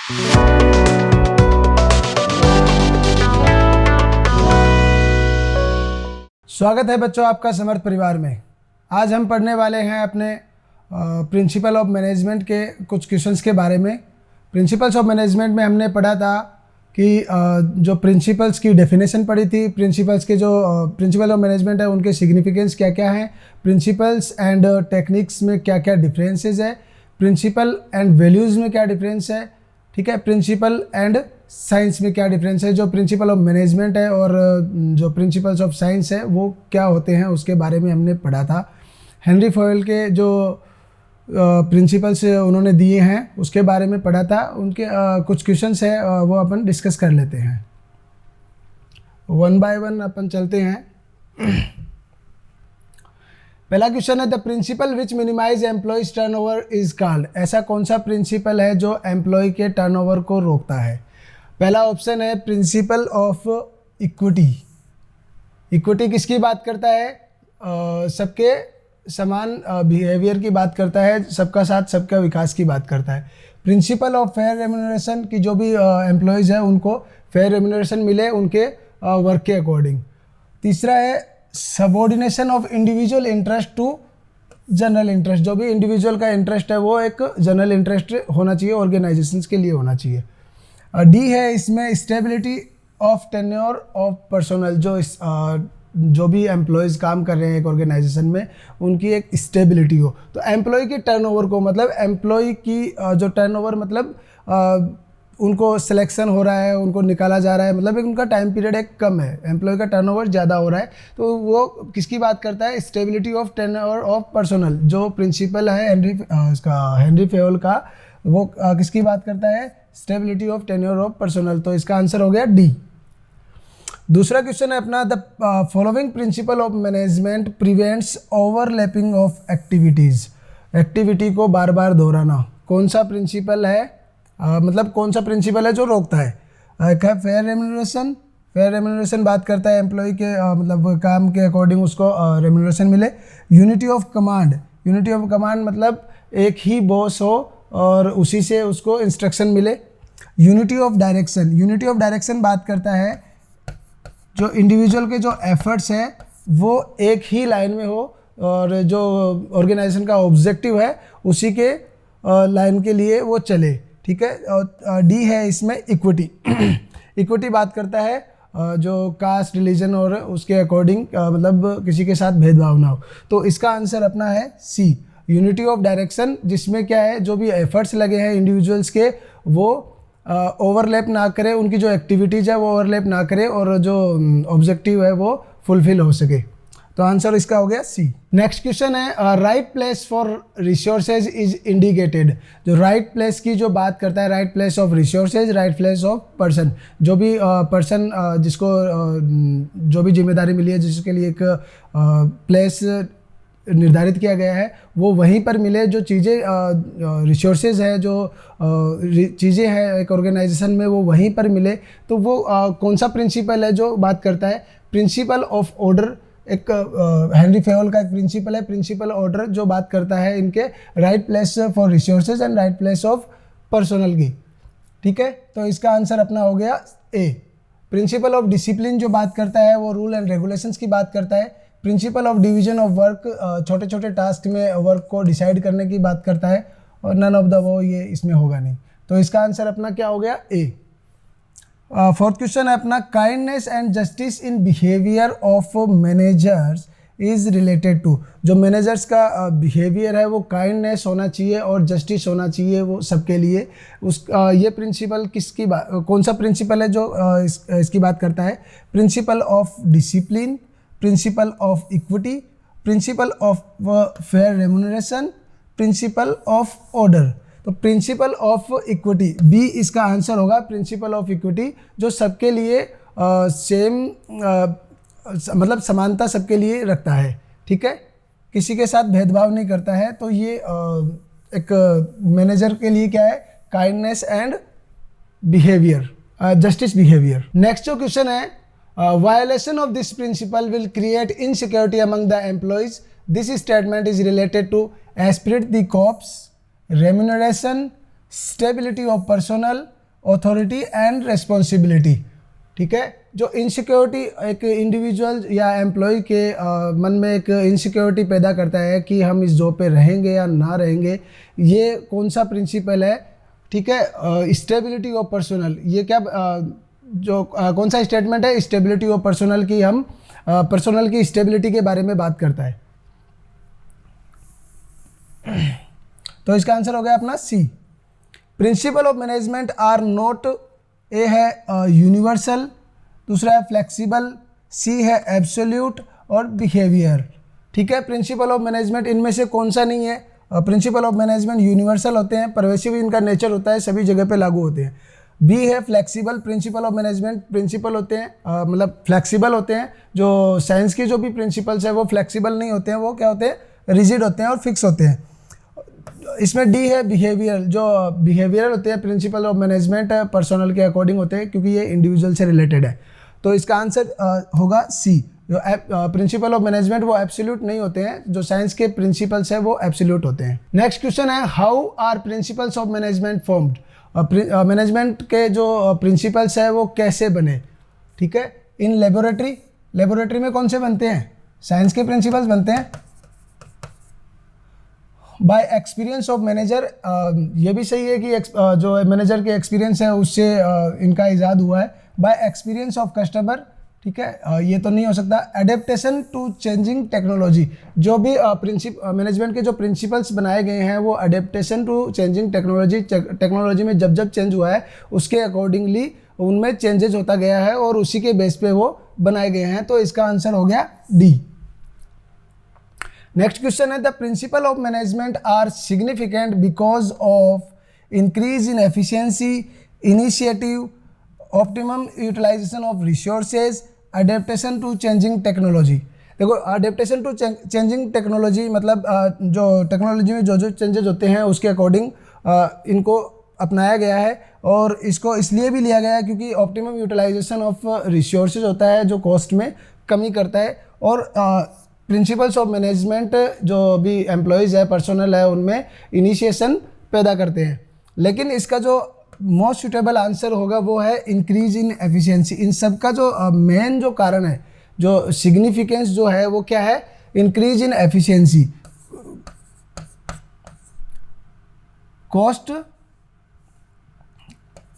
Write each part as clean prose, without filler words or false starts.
स्वागत है बच्चों आपका समर्थ परिवार में। आज हम पढ़ने वाले हैं अपने प्रिंसिपल ऑफ मैनेजमेंट के कुछ क्वेश्चंस के बारे में। प्रिंसिपल्स ऑफ मैनेजमेंट में हमने पढ़ा था कि जो प्रिंसिपल्स की डेफिनेशन पढ़ी थी, प्रिंसिपल्स के जो प्रिंसिपल ऑफ मैनेजमेंट है उनके सिग्निफिकेंस क्या क्या हैं, प्रिंसिपल्स एंड टेक्निक्स में क्या क्या डिफरेंसेस है, प्रिंसिपल एंड वैल्यूज़ में क्या डिफरेंस है, ठीक है, प्रिंसिपल एंड साइंस में क्या डिफरेंस है। जो प्रिंसिपल ऑफ मैनेजमेंट है और जो प्रिंसिपल्स ऑफ साइंस है वो क्या होते हैं उसके बारे में हमने पढ़ा था। हेनरी फॉयल के जो प्रिंसिपल्स उन्होंने दिए हैं उसके बारे में पढ़ा था। उनके कुछ क्वेश्चंस है वो अपन डिस्कस कर लेते हैं, वन बाय वन अपन चलते हैं। पहला क्वेश्चन है the principle which minimize employees turnover is called. ऐसा कौन सा प्रिंसिपल है जो एम्प्लॉय के टर्नओवर को रोकता है। पहला ऑप्शन है प्रिंसिपल ऑफ इक्विटी। इक्विटी किसकी बात करता है, सबके समान बिहेवियर की बात करता है, सबका साथ सबका विकास की बात करता है। प्रिंसिपल ऑफ फेयर रेम्यूनरेशन की जो भी एम्प्लॉयज़ हैं उनको फेयर रेम्यूनरेशन मिले उनके वर्क के अकॉर्डिंग। तीसरा है subordination of individual interest to general interest. जो भी इंडिविजुअल का इंटरेस्ट है वो एक जनरल इंटरेस्ट होना चाहिए, ऑर्गेनाइजेशंस के लिए होना चाहिए। डी है इसमें stability of tenure of personnel. जो भी एम्प्लॉयज़ काम कर रहे हैं एक ऑर्गेनाइजेशन में उनकी एक स्टेबिलिटी हो। तो एम्प्लॉय के टर्नओवर को मतलब एम्प्लॉय की जो टर्नओवर मतलब उनको सिलेक्शन हो रहा है, उनको निकाला जा रहा है, मतलब एक उनका टाइम पीरियड एक कम है, एम्प्लॉय का टर्नओवर ज़्यादा हो रहा है, तो वो किसकी बात करता है, stability of turnover of personnel. जो प्रिंसिपल है हेनरी फेयल का, वो किसकी बात करता है, stability of tenure of personnel. तो इसका आंसर हो गया डी। दूसरा क्वेश्चन है अपना the following principle of management prevents overlapping of activities. Activity को बार बार दोहराना कौन सा प्रिंसिपल है, मतलब कौन सा प्रिंसिपल है जो रोकता है। एक है फेयर रेम्यूनरेशन। फेयर रेम्यूनरेशन बात करता है एम्प्लॉय के मतलब काम के अकॉर्डिंग उसको रेम्यूनरेशन मिले। Unity of command. Unity of command मतलब एक ही बॉस हो और उसी से उसको इंस्ट्रक्शन मिले। Unity of direction. Unity of direction बात करता है जो इंडिविजुअल के जो एफर्ट्स हैं वो एक ही लाइन में हो और जो ऑर्गेनाइजेशन का ऑब्जेक्टिव है उसी के लाइन के लिए वो चले, ठीक है। और डी है इसमें इक्विटी। इक्विटी बात करता है जो कास्ट, रिलीजन और उसके अकॉर्डिंग मतलब किसी के साथ भेदभाव ना हो। तो इसका आंसर अपना है सी, यूनिटी ऑफ डायरेक्शन, जिसमें क्या है जो भी एफर्ट्स लगे हैं इंडिविजुअल्स के वो ओवरलैप ना करे, उनकी जो एक्टिविटीज़ है वो ओवरलैप ना करे और जो ऑब्जेक्टिव है वो फुलफिल हो सके। तो आंसर इसका हो गया सी। नेक्स्ट क्वेश्चन है right place for resources is indicated. जो राइट प्लेस की जो बात करता है, right place of resources, right place of person. जो भी पर्सन जिसको जो भी जिम्मेदारी मिली है, जिसके लिए एक प्लेस निर्धारित किया गया है वो वहीं पर मिले। जो चीज़ें रिसोर्सेज है, जो चीज़ें हैं एक ऑर्गेनाइजेशन में वो वहीं पर मिले। तो वो कौन सा प्रिंसिपल है जो बात करता है, प्रिंसिपल ऑफ ऑर्डर। एक हेनरी फेयल का एक प्रिंसिपल है, प्रिंसिपल ऑर्डर, जो बात करता है इनके right place for resources and right place of personal की, ठीक है। तो इसका आंसर अपना हो गया ए। प्रिंसिपल ऑफ डिसिप्लिन जो बात करता है वो रूल एंड रेगुलेशंस की बात करता है। Principle of division of work छोटे छोटे टास्क में वर्क को डिसाइड करने की बात करता है। और नन ऑफ द वो ये इसमें होगा नहीं। तो इसका आंसर अपना क्या हो गया, ए। फोर्थ क्वेश्चन है अपना kindness and justice in behaviour of managers is related to. जो मैनेजर्स का बिहेवियर है वो काइंडनेस होना चाहिए और जस्टिस होना चाहिए वो सबके लिए। ये प्रिंसिपल किसकी बात, कौन सा प्रिंसिपल है जो इसकी बात करता है, principle of discipline, principle of equity, principle of fair remuneration, principle of order. तो प्रिंसिपल ऑफ इक्विटी बी इसका आंसर होगा, प्रिंसिपल ऑफ इक्विटी, जो सबके लिए सेम मतलब समानता सबके लिए रखता है, ठीक है, किसी के साथ भेदभाव नहीं करता है। तो ये एक मैनेजर के लिए क्या है, kindness and behaviour, justice behaviour. Next जो क्वेश्चन है, violation of this principle will create insecurity among the employees. This statement is related to esprit de corps, remuneration, stability of personnel authority and responsibility. ठीक है, जो insecurity एक individual या employ के मन में एक इनसिक्योरिटी पैदा करता है कि हम इस जॉब पे रहेंगे या ना रहेंगे, ये कौन सा प्रिंसिपल है? ठीक है, स्टेबिलिटी ऑफ पर्सनल। ये क्या कौन सा स्टेटमेंट है? स्टेबिलिटी ऑफ पर्सनल की हम पर्सनल की स्टेबिलिटी के बारे में बात करता है। तो इसका आंसर हो गया अपना C. Principle of management are not, A है यूनिवर्सल, दूसरा है फ्लेक्सिबल, सी है एब्सोल्यूट और बिहेवियर। ठीक है, प्रिंसिपल ऑफ मैनेजमेंट इनमें से कौन सा नहीं है? प्रिंसिपल ऑफ मैनेजमेंट यूनिवर्सल होते हैं, परवेसिव इनका नेचर होता है, सभी जगह पे लागू होते हैं। बी है flexible, principle of management principle होते हैं मतलब फ्लेक्सिबल होते हैं। जो साइंस के जो भी प्रिंसिपल्स है वो फ्लेक्सिबल नहीं होते हैं, वो क्या होते हैं? रिजिड होते हैं और फिक्स होते हैं। इसमें डी है बिहेवियर, जो बिहेवियर होते हैं प्रिंसिपल ऑफ मैनेजमेंट पर्सनल के अकॉर्डिंग होते हैं, क्योंकि ये इंडिविजुअल से रिलेटेड है। तो इसका आंसर होगा सी। जो प्रिंसिपल ऑफ मैनेजमेंट वो एब्सोल्यूट नहीं होते हैं, जो साइंस के प्रिंसिपल्स है वो एब्सोल्यूट होते हैं। नेक्स्ट क्वेश्चन है, how are principles of management formed? Management के जो प्रिंसिपल्स है वो कैसे बने? ठीक है, इन लेबोरेटरी में कौन से बनते हैं? साइंस के प्रिंसिपल्स बनते हैं। बाय एक्सपीरियंस ऑफ मैनेजर, ये भी सही है कि जो मैनेजर के एक्सपीरियंस है उससे इनका इजाद हुआ है। बाय एक्सपीरियंस ऑफ कस्टमर, ठीक है, ये तो नहीं हो सकता। एडेप्टेशन टू चेंजिंग टेक्नोलॉजी, जो भी मैनेजमेंट के जो प्रिंसिपल्स बनाए गए हैं वो एडेप्टेशन टू चेंजिंग टेक्नोलॉजी में जब चेंज हुआ है उसके अकॉर्डिंगली उनमें चेंजेस होता गया है और उसी के बेस पे वो बनाए गए हैं। तो इसका आंसर हो गया डी। नेक्स्ट क्वेश्चन है, the principle of management are significant because of increase in efficiency, initiative, optimum utilization of resources, adaptation to changing technology. देखो, अडेप्टेशन टू चेंजिंग टेक्नोलॉजी मतलब जो टेक्नोलॉजी में जो चेंजेस होते हैं उसके अकॉर्डिंग इनको अपनाया गया है। और इसको इसलिए भी लिया गया है क्योंकि ऑप्टिमम यूटिलाइजेशन ऑफ रिसोर्सेज होता है जो कॉस्ट में कमी करता है। और प्रिंसिपल्स ऑफ मैनेजमेंट जो भी एम्प्लॉयज़ है, पर्सनल है, उनमें इनिशिएशन पैदा करते हैं। लेकिन इसका जो मोस्ट सुटेबल आंसर होगा वो है इंक्रीज इन एफिशिएंसी। इन सब का जो मेन जो कारण है, जो सिग्निफिकेंस जो है वो क्या है? इंक्रीज इन एफिशिएंसी,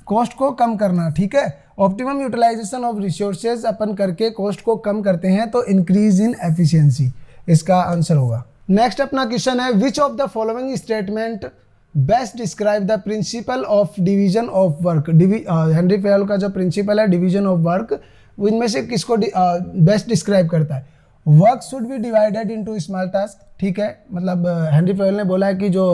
कॉस्ट को कम करना। ठीक है, ऑप्टिमम यूटिलाइजेशन ऑफ रिसोर्सेज अपन करके कॉस्ट को कम करते हैं, तो इंक्रीज इन एफिशिएंसी इसका आंसर होगा। नेक्स्ट अपना क्वेश्चन है, which of the following statement best describe the principle of division of work? Henry Fayol का जो प्रिंसिपल है डिवीजन ऑफ वर्क, वो इनमें से किसको बेस्ट डिस्क्राइब करता है? Work should be divided into small task. ठीक है, मतलब हेनरी फेयल ने बोला है कि जो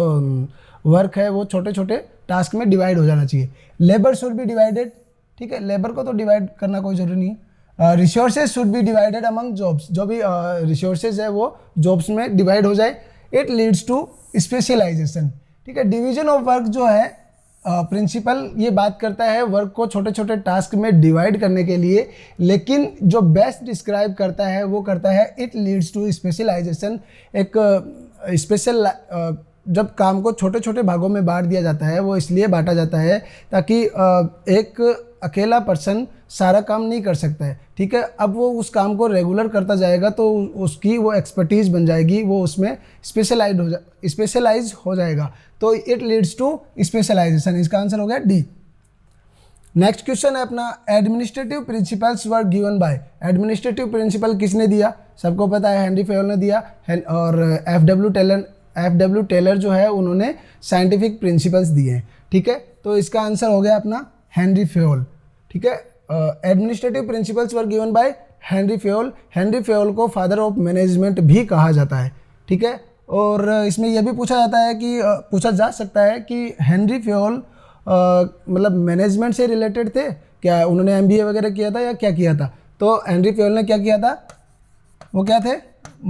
वर्क है वो छोटे छोटे टास्क में डिवाइड हो जाना चाहिए। लेबर शुड बी डिवाइडेड, ठीक है, लेबर को तो डिवाइड करना कोई जरूरी नहीं है। Resources should be divided among jobs, जो भी रिसोर्सेज है वो जॉब्स में डिवाइड हो जाए। It leads to specialization. ठीक है, डिवीजन ऑफ वर्क जो है प्रिंसिपल ये बात करता है वर्क को छोटे छोटे टास्क में डिवाइड करने के लिए, लेकिन जो बेस्ट डिस्क्राइब करता है वो करता है इट लीड्स टू स्पेशलाइजेशन। एक स्पेशल जब काम को छोटे छोटे भागों में बांट दिया जाता है वो इसलिए बांटा जाता है ताकि एक अकेला पर्सन सारा काम नहीं कर सकता है। ठीक है, अब वो उस काम को रेगुलर करता जाएगा तो उसकी वो एक्सपर्टीज बन जाएगी, वो उसमें स्पेशलाइज हो जाएगा। तो इट लीड्स टू स्पेशलाइजेशन, इसका आंसर हो गया डी। नेक्स्ट क्वेश्चन है अपना, administrative principles were given by. Administrative principle किसने दिया? सबको पता है हेनरी फेयल ने दिया। और एफ.डब्ल्यू. टेलर जो है उन्होंने साइंटिफिक प्रिंसिपल्स दिए हैं। ठीक है, तो इसका आंसर हो गया अपना हेनरी फेयल। ठीक है, administrative principles were given by Henry Fayol. Henry Fayol को फादर ऑफ मैनेजमेंट भी कहा जाता है। ठीक है, और इसमें यह भी पूछा जा सकता है कि हेनरी फेयल मतलब मैनेजमेंट से रिलेटेड थे क्या? उन्होंने एमबीए वगैरह किया था या क्या किया था? तो हेनरी फेयल ने क्या किया था? वो क्या थे?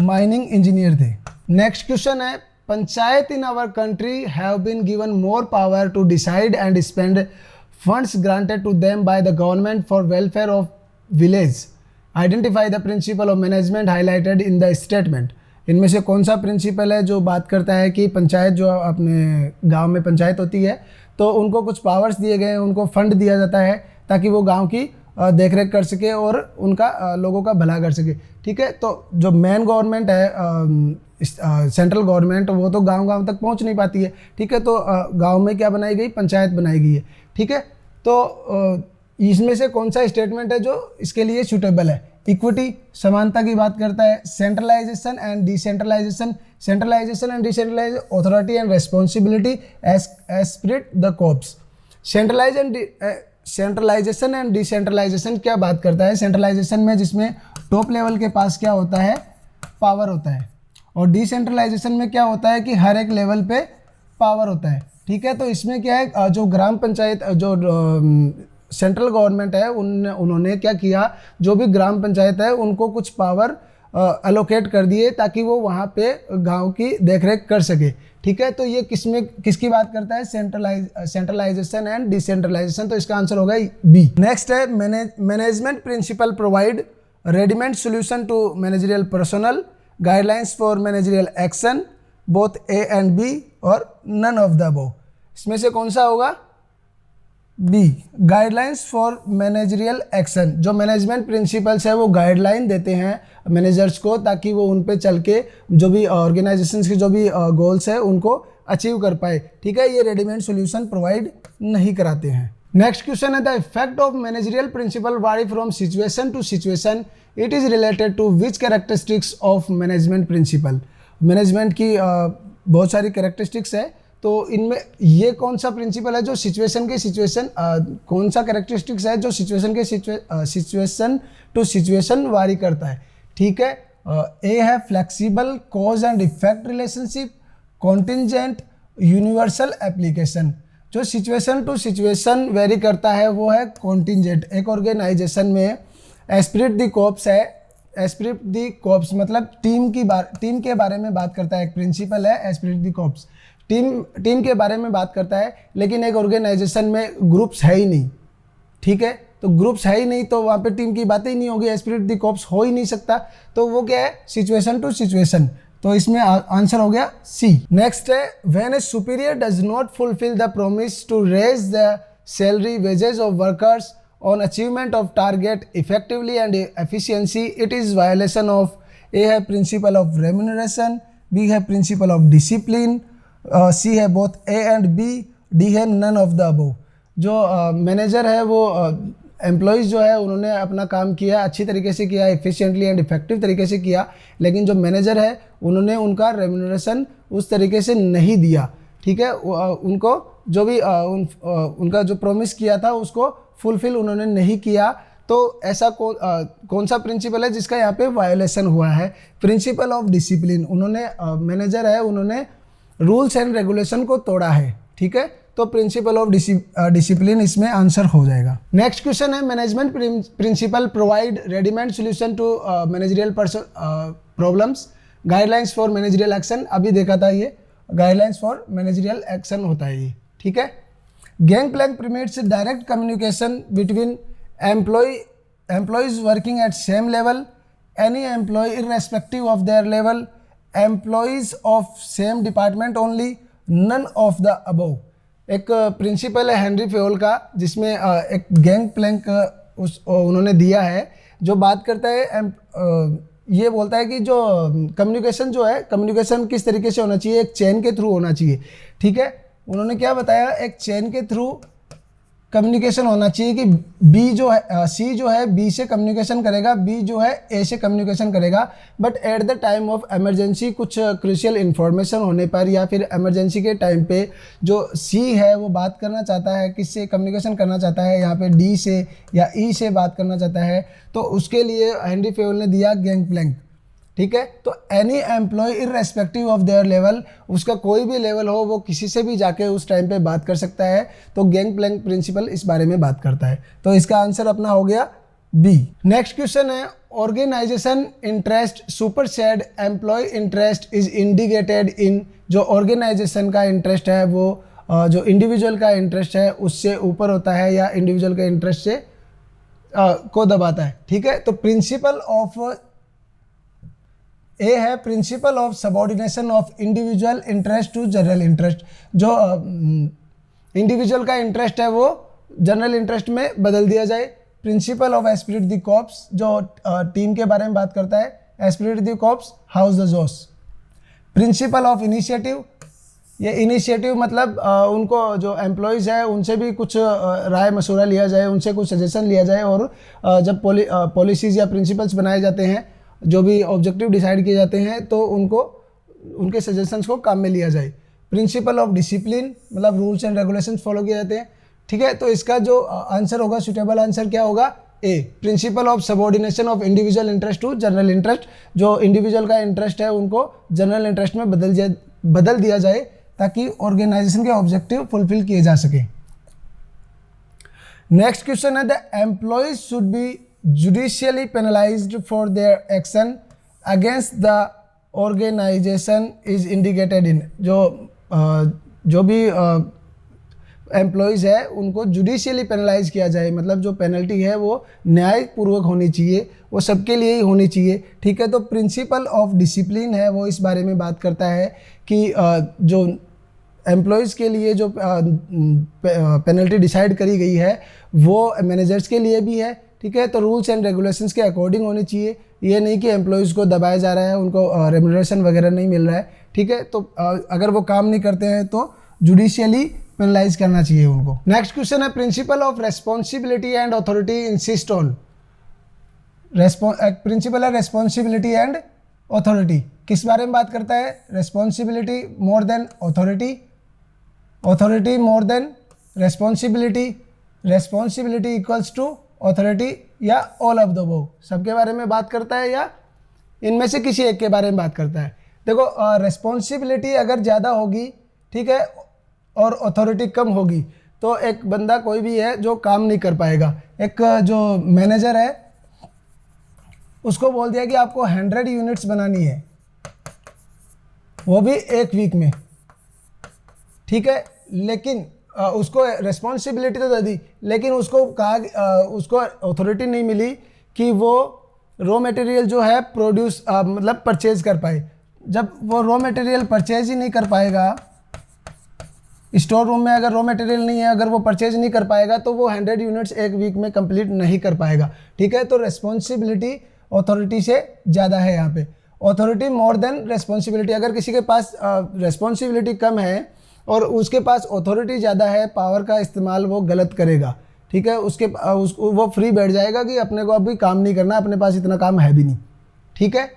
माइनिंग इंजीनियर थे। नेक्स्ट क्वेश्चन है, panchayat in our country have been given more power to decide and spend funds granted to them by the government for welfare of village. Identify the principle of management highlighted in the statement. इनमें से कौन सा principal है जो बात करता है कि पंचायत जो अपने गांव में पंचायत होती है तो उनको कुछ पावर्स दिए गए हैं, उनको फंड दिया जाता है ताकि वो गांव की देख रेख कर सके और उनका लोगों का भला कर सके। ठीक है, तो जो मेन गवर्नमेंट है सेंट्रल गवर्नमेंट, वो तो गांव गांव तक पहुंच नहीं पाती है। ठीक है, तो गांव में क्या बनाई गई, पंचायत बनाई गई है। ठीक है, तो इसमें से कौन सा स्टेटमेंट है जो इसके लिए सूटेबल है? इक्विटी, समानता की बात करता है। Centralization and decentralization, centralization and decentralization, authority and responsibility esprit de corps. Centralization and decentralization क्या बात करता है? सेंट्रलाइजेशन में जिसमें टॉप लेवल के पास क्या होता है, पावर होता है, और डिसेंट्रलाइजेशन में क्या होता है कि हर एक लेवल पे पावर होता है। ठीक है, तो इसमें क्या है, जो ग्राम पंचायत, जो सेंट्रल गवर्नमेंट है, उन्होंने क्या किया, जो भी ग्राम पंचायत है उनको कुछ पावर एलोकेट कर दिए ताकि वो वहाँ पे गांव की देखरेख कर सके। ठीक है, तो ये किसकी बात करता है? Centralization and decentralization. तो इसका आंसर होगा बी। नेक्स्ट है management principle provide readymade solution to managerial personal, guidelines for managerial action, both A and B और नन ऑफ द अबव। इसमें से कौन सा होगा? B, guidelines for managerial action. जो मैनेजमेंट प्रिंसिपल्स है वो गाइडलाइन देते हैं मैनेजर्स को ताकि वो उन पे चल के जो भी ऑर्गेनाइजेशंस के जो भी गोल्स है उनको अचीव कर पाए। ठीक है, ये रेडीमेड सॉल्यूशन प्रोवाइड नहीं कराते हैं। नेक्स्ट क्वेश्चन है the effect of managerial principle vary from situation to situation, it is related to which characteristics of management principle. Management की बहुत सारी कैरेक्टरिस्टिक्स है, तो इनमें ये कौन सा प्रिंसिपल है जो कौन सा कैरेक्टरिस्टिक्स है जो सिचुएशन टू सिचुएशन वारी करता है? ठीक है, ए है flexible cause and effect relationship, contingent, universal application. जो सिचुएशन टू सिचुएशन वेरी करता है वो है कॉन्टिंजेंट। एक ऑर्गेनाइजेशन में एस्पिरिट द कॉर्प्स है, एस्पिरिट द कॉर्प्स मतलब टीम के बारे में बात करता है। एक प्रिंसिपल है एस्पिरिट द कॉर्प्स, टीम के बारे में बात करता है, लेकिन एक ऑर्गेनाइजेशन में ग्रुप्स है ही नहीं। ठीक है, तो ग्रुप्स है ही नहीं तो वहाँ पे टीम की बातें ही नहीं होगी, एस्पिरिट द कॉर्प्स हो ही नहीं सकता। तो वो क्या है? Situation to situation. तो इसमें आंसर हो गया सी। नेक्स्ट है when a superior does not fulfil the promise to raise the salary wages of workers on achievement of target effectively and efficiency, it is violation of, A है principle of remuneration, B है principle of discipline, C है both A and B, D है none of the above. जो manager है वो employees जो है उन्होंने अपना काम किया, अच्छी तरीके से किया, एफिशिएंटली एंड इफेक्टिव तरीके से किया, लेकिन जो मैनेजर है उन्होंने उनका रेम्यूनरेशन उस तरीके से नहीं दिया। ठीक है, उनको जो भी उनका जो प्रॉमिस किया था उसको फुलफिल उन्होंने नहीं किया। तो ऐसा कौन सा प्रिंसिपल है जिसका यहाँ पे वायोलेशन हुआ है? Principle of discipline. उन्होंने मैनेजर है उन्होंने रूल्स एंड रेगुलेशन को तोड़ा है। ठीक है, तो प्रिंसिपल ऑफ डिसिप्लिन इसमें आंसर हो जाएगा। नेक्स्ट क्वेश्चन है management principle provide readymade solution to managerial problems, guidelines for managerial action. अभी देखा था ये गाइडलाइंस फॉर मैनेजरियल एक्शन होता है ये। ठीक है, gang plank permits direct communication between employees working at same level, any employee irrespective of their level, employees of same department only, none of the above. एक प्रिंसिपल है Henri Fayol का जिसमें एक गैंग प्लैंक उन्होंने दिया है जो बात करता है, ये बोलता है कि जो कम्युनिकेशन जो है, कम्युनिकेशन किस तरीके से होना चाहिए, एक चेन के थ्रू होना चाहिए। ठीक है, उन्होंने क्या बताया, एक चेन के थ्रू कम्युनिकेशन होना चाहिए कि बी जो है सी जो है बी से कम्युनिकेशन करेगा, बी जो है ए से कम्युनिकेशन करेगा, but at the time of emergency कुछ क्रूशियल इन्फॉर्मेशन होने पर या फिर इमरजेंसी के टाइम पे जो सी है वो बात करना चाहता है, किससे कम्युनिकेशन करना चाहता है, यहाँ पे डी से या ई से बात करना चाहता है, तो उसके लिए हेनरी फेयोल ने दिया गैंग प्लैंक। ठीक है, तो any employee irrespective of their level, उसका कोई भी लेवल हो वो किसी से भी जाके उस टाइम पे बात कर सकता है। तो गैंग प्लैंक प्रिंसिपल इस बारे में बात करता है। तो इसका आंसर अपना हो गया बी। नेक्स्ट क्वेश्चन है organisation interest supersede employee interest is indicated in. जो ऑर्गेनाइजेशन का इंटरेस्ट है वो जो इंडिविजुअल का इंटरेस्ट है उससे ऊपर होता है या इंडिविजुअल के इंटरेस्ट से को दबाता है। ठीक है, तो प्रिंसिपल ऑफ ए है principle of subordination of individual interest to general interest. जो इंडिविजुअल का इंटरेस्ट है वो जनरल इंटरेस्ट में बदल दिया जाए। Principle of esprit de corps जो टीम के बारे में बात करता है, esprit de corps house the jose. Principle of initiative, ये इनिशिएटिव मतलब उनको जो एम्प्लॉयज़ है उनसे भी कुछ राय मशवरा लिया जाए, उनसे कुछ सजेशन लिया जाए, और जब पॉलिसीज़ या प्रिंसिपल्स बनाए जाते हैं, जो भी ऑब्जेक्टिव डिसाइड किए जाते हैं, तो उनको उनके सजेशंस को काम में लिया जाए। प्रिंसिपल ऑफ डिसिप्लिन मतलब रूल्स एंड रेगुलेशंस फॉलो किए जाते हैं, ठीक है। तो इसका जो आंसर होगा, सुटेबल आंसर क्या होगा, A. Principle of subordination of individual interest to general interest, जो इंडिविजुअल का इंटरेस्ट है उनको जनरल इंटरेस्ट में बदल दिया जाए ताकि ऑर्गेनाइजेशन के ऑब्जेक्टिव फुलफिल किए जा सके। नेक्स्ट क्वेश्चन है, the employees should be judicially penalized for their action against the organisation is indicated in. जो भी एम्प्लॉयज़ है उनको जुडिशियली पेनलाइज किया जाए, मतलब जो पेनल्टी है वो न्यायपूर्वक होनी चाहिए, वो सबके लिए ही होनी चाहिए, ठीक है। तो प्रिंसिपल ऑफ डिसिप्लिन है वो इस बारे में बात करता है कि जो एम्प्लॉयज़ के लिए जो पेनल्टी डिसाइड करी गई है वो मैनेजर्स के लिए भी है, ठीक है। तो रूल्स एंड रेगुलेशंस के अकॉर्डिंग होनी चाहिए, ये नहीं कि एम्प्लॉयज़ को दबाया जा रहा है, उनको रेम्युनरेशन वगैरह नहीं मिल रहा है, ठीक है। तो अगर वो काम नहीं करते हैं तो जुडिशियली पेनलाइज करना चाहिए उनको। नेक्स्ट क्वेश्चन है, principle of responsibility and authority insist on. Principle है रेस्पॉन्सिबिलिटी एंड अथॉरिटी, किस बारे में बात करता है, responsibility more than authority, authority more than responsibility, responsibility equals to authority, या ऑल ऑफ द अबव, सबके बारे में बात करता है या इनमें से किसी एक के बारे में बात करता है। देखो रेस्पॉन्सिबिलिटी अगर ज़्यादा होगी, ठीक है, और अथॉरिटी कम होगी तो एक बंदा कोई भी है जो काम नहीं कर पाएगा। एक जो मैनेजर है उसको बोल दिया कि आपको 100 यूनिट्स बनानी है, वो भी एक वीक में, ठीक है, लेकिन उसको रेस्पॉन्सिबिलिटी तो दे दी, लेकिन उसको कहा उसको अथॉरिटी नहीं मिली कि वो रॉ मटेरियल जो है प्रोड्यूस मतलब परचेज कर पाए। जब वो रॉ मटेरियल परचेज ही नहीं कर पाएगा, स्टोर रूम में अगर रॉ मटेरियल नहीं है, अगर वो परचेज नहीं कर पाएगा तो वो 100 यूनिट्स एक वीक में कंप्लीट नहीं कर पाएगा, ठीक है। तो रेस्पॉन्सिबिलिटी अथॉरिटी से ज़्यादा है यहाँ पे, अथॉरिटी मोर देन रेस्पॉन्सिबिलिटी। अगर किसी के पास रेस्पॉन्सिबिलिटी कम है और उसके पास अथॉरिटी ज़्यादा है, पावर का इस्तेमाल वो गलत करेगा, ठीक है, वो फ्री बैठ जाएगा कि अपने को अभी काम नहीं करना, अपने पास इतना काम है भी नहीं, ठीक है।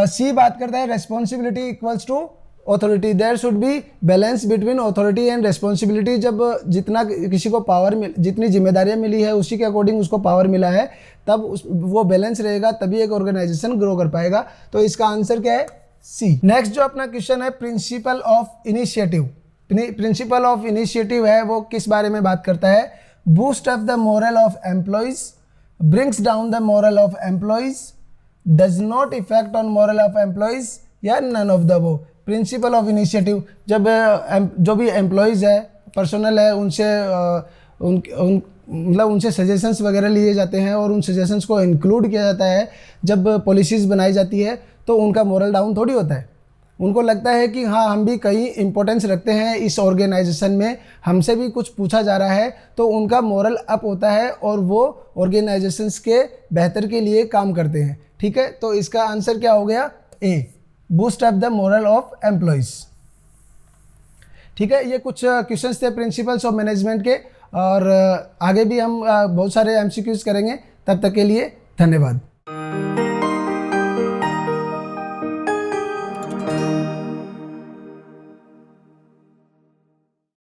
सी बात करता है responsibility equals to authority, there should be balance between authority and responsibility. जब जितना किसी को पावर जितनी जिम्मेदारियां मिली है उसी के अकॉर्डिंग उसको पावर मिला है, तब वो बैलेंस रहेगा, तभी एक ऑर्गेनाइजेशन ग्रो कर पाएगा। तो इसका आंसर क्या है, सी। नेक्स्ट जो अपना क्वेश्चन है, principle of initiative. Principle of initiative है वो किस बारे में बात करता है, boost up the morale of employees, brings down the morale of employees, does not effect on morale of employees, या none of the above. Principle of initiative, जब जो भी एम्प्लॉयज़ है, पर्सनल है, उनसे मतलब उनसे सजेशंस वगैरह लिए जाते हैं और उन सजेशंस को इंक्लूड किया जाता है जब पॉलिसीज़ बनाई जाती है, तो उनका मोरल डाउन थोड़ी होता है। उनको लगता है कि हाँ हम भी कहीं इंपॉर्टेंस रखते हैं इस ऑर्गेनाइजेशन में, हमसे भी कुछ पूछा जा रहा है, तो उनका मोरल अप होता है और वो ऑर्गेनाइजेशंस के बेहतर के लिए काम करते हैं, ठीक है। तो इसका आंसर क्या हो गया, A, boost up the morale of employees, ठीक है। ये कुछ क्वेश्चंस थे प्रिंसिपल्स ऑफ मैनेजमेंट के, और आगे भी हम बहुत सारे MCQs करेंगे। तब तक के लिए धन्यवाद।